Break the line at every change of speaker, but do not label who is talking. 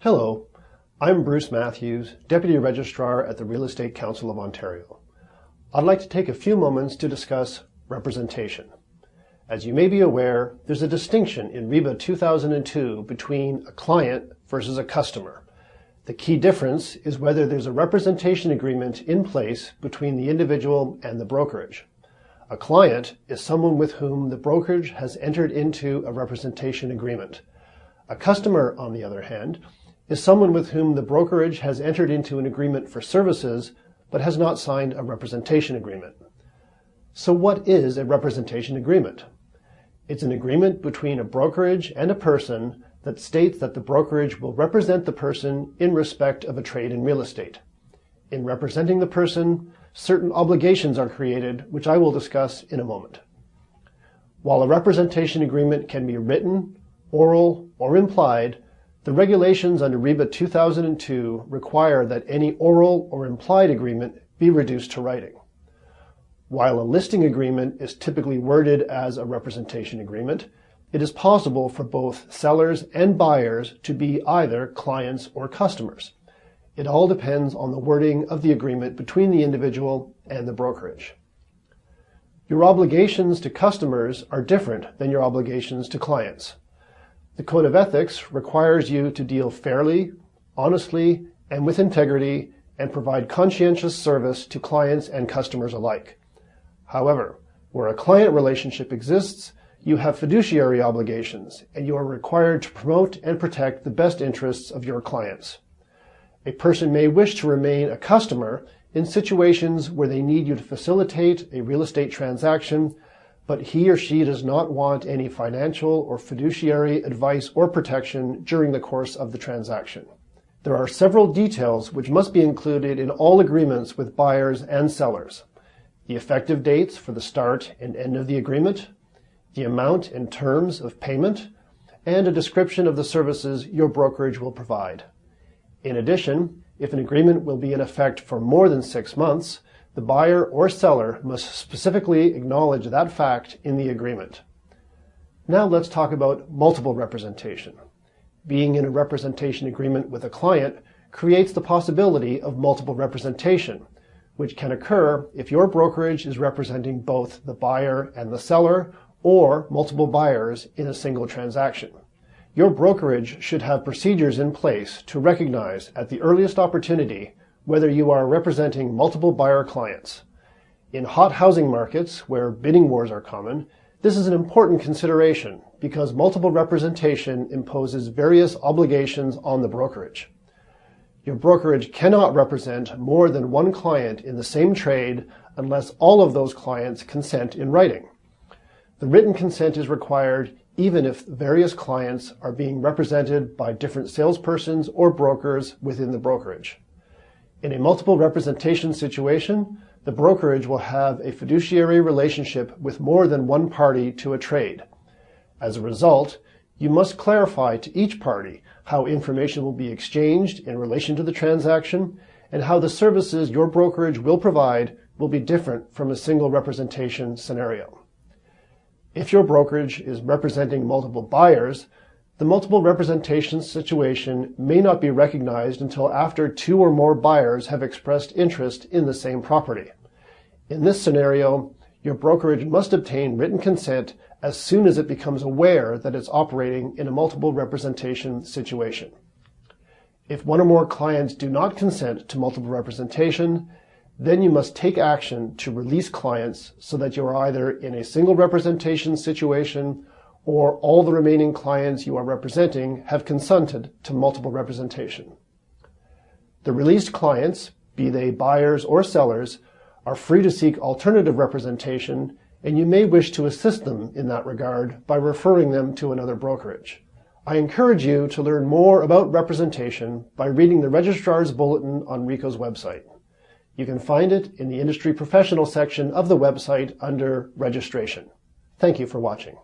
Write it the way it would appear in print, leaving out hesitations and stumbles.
Hello, I'm Bruce Matthews, Deputy Registrar at the Real Estate Council of Ontario. I'd like to take a few moments to discuss representation. As you may be aware, there's a distinction in REBA 2002 between a client versus a customer. The key difference is whether there's a representation agreement in place between the individual and the brokerage. A client is someone with whom the brokerage has entered into a representation agreement. A customer, on the other hand, is someone with whom the brokerage has entered into an agreement for services but has not signed a representation agreement. So what is a representation agreement? It's an agreement between a brokerage and a person that states that the brokerage will represent the person in respect of a trade in real estate. In representing the person, certain obligations are created, which I will discuss in a moment. While a representation agreement can be written, oral, or implied, the regulations under REBA 2002 require that any oral or implied agreement be reduced to writing. While a listing agreement is typically worded as a representation agreement, it is possible for both sellers and buyers to be either clients or customers. It all depends on the wording of the agreement between the individual and the brokerage. Your obligations to customers are different than your obligations to clients. The Code of Ethics requires you to deal fairly, honestly, and with integrity, and provide conscientious service to clients and customers alike. However, where a client relationship exists, you have fiduciary obligations, and you are required to promote and protect the best interests of your clients. A person may wish to remain a customer in situations where they need you to facilitate a real estate transaction, but he or she does not want any financial or fiduciary advice or protection during the course of the transaction. There are several details which must be included in all agreements with buyers and sellers. The effective dates for the start and end of the agreement, the amount and terms of payment, and a description of the services your brokerage will provide. In addition, if an agreement will be in effect for more than 6 months, the buyer or seller must specifically acknowledge that fact in the agreement. Now let's talk about multiple representation. Being in a representation agreement with a client creates the possibility of multiple representation, which can occur if your brokerage is representing both the buyer and the seller or multiple buyers in a single transaction. Your brokerage should have procedures in place to recognize at the earliest opportunity whether you are representing multiple buyer clients. In hot housing markets where bidding wars are common, this is an important consideration because multiple representation imposes various obligations on the brokerage. Your brokerage cannot represent more than one client in the same trade unless all of those clients consent in writing. The written consent is required even if various clients are being represented by different salespersons or brokers within the brokerage. In a multiple representation situation, the brokerage will have a fiduciary relationship with more than one party to a trade. As a result, you must clarify to each party how information will be exchanged in relation to the transaction and how the services your brokerage will provide will be different from a single representation scenario. If your brokerage is representing multiple buyers, the multiple representation situation may not be recognized until after 2 or more buyers have expressed interest in the same property. In this scenario, your brokerage must obtain written consent as soon as it becomes aware that it's operating in a multiple representation situation. If one or more clients do not consent to multiple representation, then you must take action to release clients so that you are either in a single representation situation or all the remaining clients you are representing have consented to multiple representation. The released clients, be they buyers or sellers, are free to seek alternative representation, and you may wish to assist them in that regard by referring them to another brokerage. I encourage you to learn more about representation by reading the Registrar's Bulletin on RECO's website. You can find it in the Industry Professional section of the website under Registration. Thank you for watching.